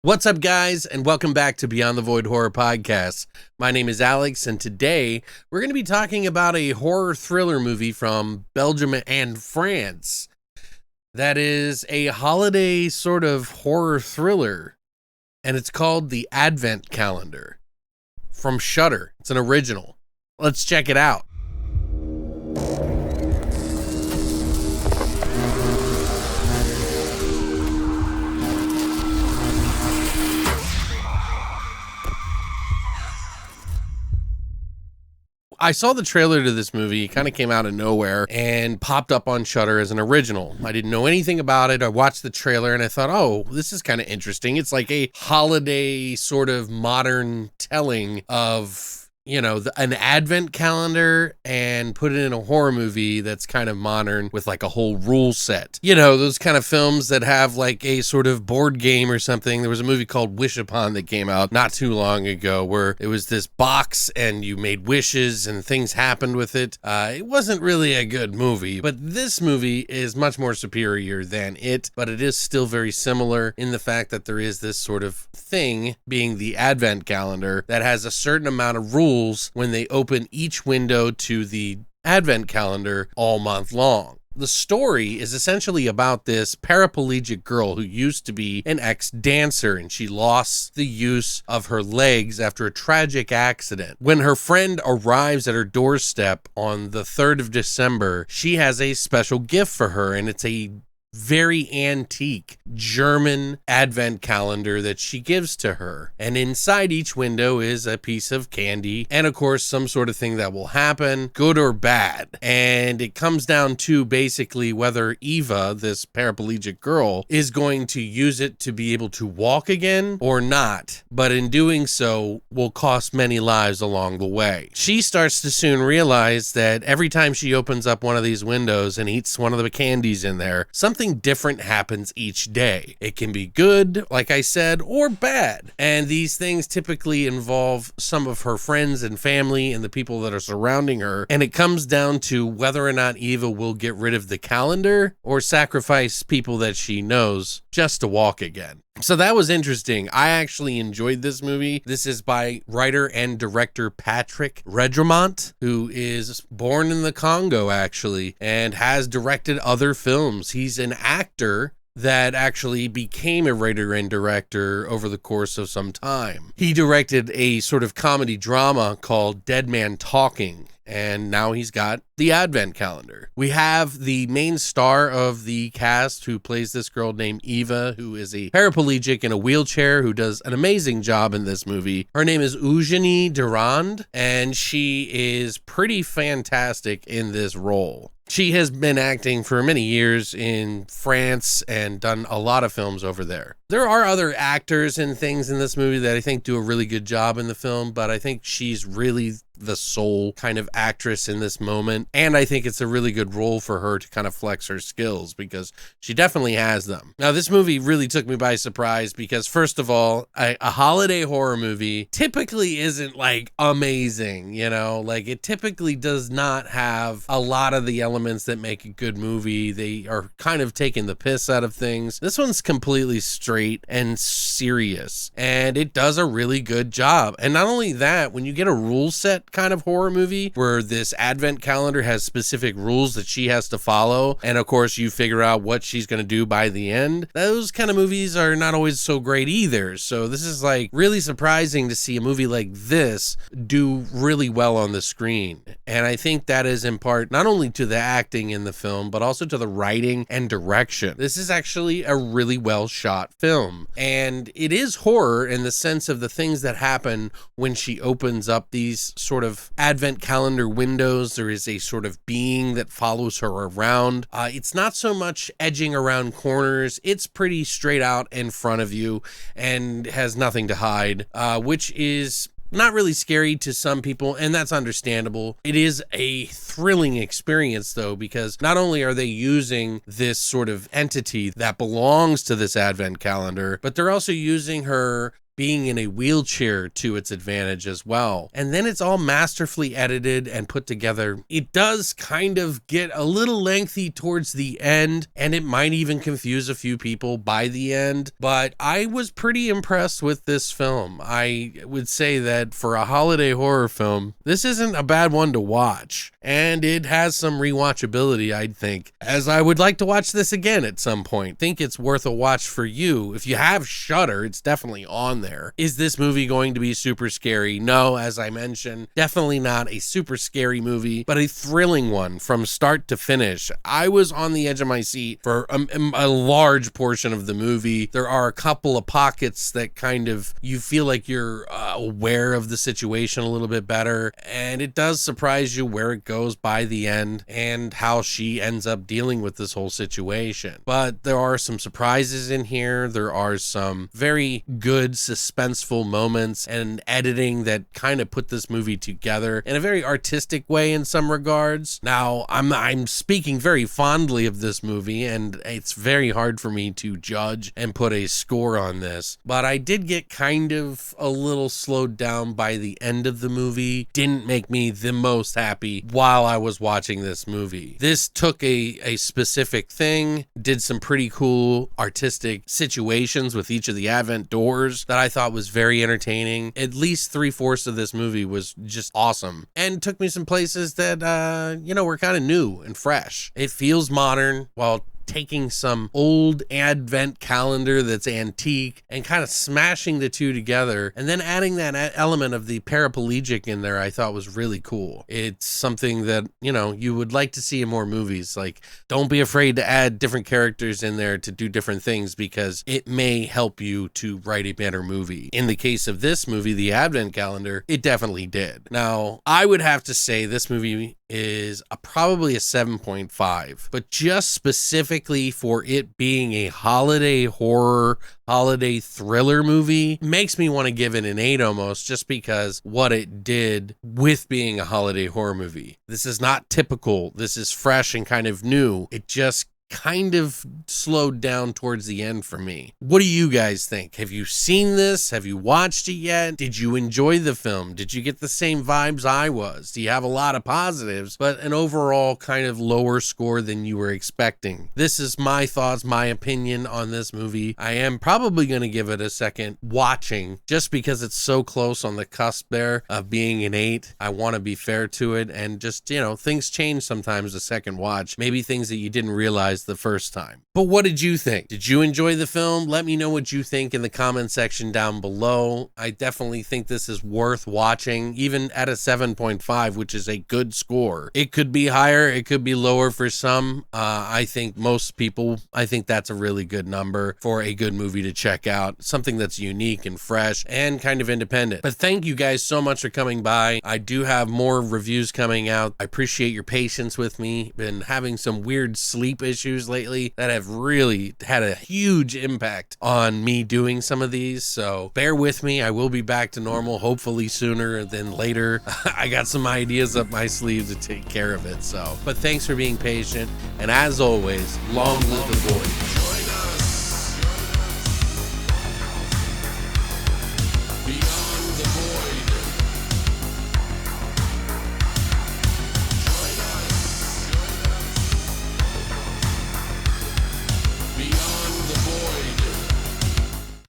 What's up, guys, and welcome back to Beyond the Void Horror Podcast. My name is Alex, and today we're going to be talking about a horror thriller movie from Belgium and France that is a holiday sort of horror thriller, and it's called The Advent Calendar from Shudder. It's an original. Let's check it out. I saw the trailer to this movie. It kind of came out of nowhere and popped up on Shudder as an original. I didn't know anything about it. I watched the trailer and I thought, oh, this is kind of interesting. It's like a holiday sort of modern telling of, an advent calendar and put it in a horror movie that's kind of modern with like a whole rule set. Those kind of films that have like a sort of board game or something. There was a movie called Wish Upon that came out not too long ago where it was this box and you made wishes and things happened with it. It wasn't really a good movie, but this movie is much more superior than it, but it is still very similar in the fact that there is this sort of thing being the advent calendar that has a certain amount of rules when they open each window to the advent calendar all month long. The story is essentially about this paraplegic girl who used to be an ex-dancer, and she lost the use of her legs after a tragic accident. When her friend arrives at her doorstep on the 3rd of December, she has a special gift for her, and it's a very antique German advent calendar that she gives to her. And inside each window is a piece of candy and, of course, some sort of thing that will happen, good or bad. And it comes down to basically whether Eva, this paraplegic girl, is going to use it to be able to walk again or not. But in doing so, will cost many lives along the way. She starts to soon realize that every time she opens up one of these windows and eats one of the candies in there, something different happens each day. It can be good, like I said, or bad. And these things typically involve some of her friends and family and the people that are surrounding her. And it comes down to whether or not Eva will get rid of the calendar or sacrifice people that she knows just to walk again. So that was interesting. I actually enjoyed this movie. This is by writer and director Patrick Redramont, who is born in the Congo, actually, and has directed other films. He's an actor that actually became a writer and director over the course of some time. He directed a sort of comedy drama called Dead Man Talking, and now he's got the advent calendar. We have the main star of the cast who plays this girl named Eva, who is a paraplegic in a wheelchair who does an amazing job in this movie. Her name is Eugenie Durand, and she is pretty fantastic in this role. She has been acting for many years in France and done a lot of films over there. There are other actors and things in this movie that I think do a really good job in the film, but I think she's really the sole kind of actress in this moment. And I think it's a really good role for her to kind of flex her skills because she definitely has them. Now, this movie really took me by surprise because, first of all, a holiday horror movie typically isn't like amazing, like it typically does not have a lot of the elements that make a good movie. They are kind of taking the piss out of things. This one's completely straight and serious, and it does a really good job. And not only that, when you get a rule set kind of horror movie where this advent calendar has specific rules that she has to follow, and of course you figure out what she's going to do by the end, those kind of movies are not always so great either. So this is like really surprising to see a movie like this do really well on the screen. And I think that is in part not only to the acting in the film, but also to the writing and direction. This is actually a really well shot film, and it is horror in the sense of the things that happen when she opens up these sort of advent calendar windows. There is a sort of being that follows her around. It's not so much edging around corners. It's pretty straight out in front of you and has nothing to hide, which is not really scary to some people, and that's understandable. It is a thrilling experience, though, because not only are they using this sort of entity that belongs to this advent calendar, but they're also using her being in a wheelchair to its advantage as well. And then it's all masterfully edited and put together. It does kind of get a little lengthy towards the end, and it might even confuse a few people by the end, but I was pretty impressed with this film. I would say that for a holiday horror film, this isn't a bad one to watch, and it has some rewatchability, I'd think, as I would like to watch this again at some point. Think it's worth a watch for you. If you have Shudder, it's definitely on there. Is this movie going to be super scary? No, as I mentioned, definitely not a super scary movie, but a thrilling one from start to finish. I was on the edge of my seat for a large portion of the movie. There are a couple of pockets that kind of, you feel like you're aware of the situation a little bit better, and it does surprise you where it goes by the end and how she ends up dealing with this whole situation. But there are some surprises in here. There are some very good suspenseful moments and editing that kind of put this movie together in a very artistic way in some regards. Now, I'm speaking very fondly of this movie, and it's very hard for me to judge and put a score on this, but I did get kind of a little slowed down by the end of the movie. Didn't make me the most happy while I was watching this movie. This took a specific thing, did some pretty cool artistic situations with each of the Advent doors that I thought was very entertaining. At least 3/4 of this movie was just awesome, and took me some places that, were kind of new and fresh. It feels modern while taking some old Advent calendar that's antique and kind of smashing the two together, and then adding that element of the paraplegic in there, I thought was really cool. It's something that, you would like to see in more movies. Like, don't be afraid to add different characters in there to do different things, because it may help you to write a better movie. In the case of this movie, the Advent calendar, it definitely did. Now, I would have to say this movie is probably a 7.5, but just specifically for it being a holiday horror, holiday thriller movie, makes me want to give it an 8 almost, just because what it did with being a holiday horror movie. This is not typical. This is fresh and kind of new. It just kind of slowed down towards the end for me. What do you guys think? Have you seen this? Have you watched it yet? Did you enjoy the film? Did you get the same vibes I was? Do you have a lot of positives, but an overall kind of lower score than you were expecting? This is my thoughts, my opinion on this movie. I am probably going to give it a second watching, just because it's so close on the cusp there of being an 8. I want to be fair to it, and just, things change sometimes a second watch. Maybe things that you didn't realize the first time. But what did you think? Did you enjoy the film? Let me know what you think in the comment section down below. I definitely think this is worth watching, even at a 7.5, which is a good score. It could be higher, it could be lower for some. I think most people, I think that's a really good number for a good movie to check out. Something that's unique and fresh and kind of independent. But thank you guys so much for coming by. I do have more reviews coming out. I appreciate your patience with me. Been having some weird sleep issues lately that have really had a huge impact on me doing some of these, so bear with me. I will be back to normal, hopefully sooner than later. I got some ideas up my sleeve to take care of it, but thanks for being patient, and as always, long live the voyage.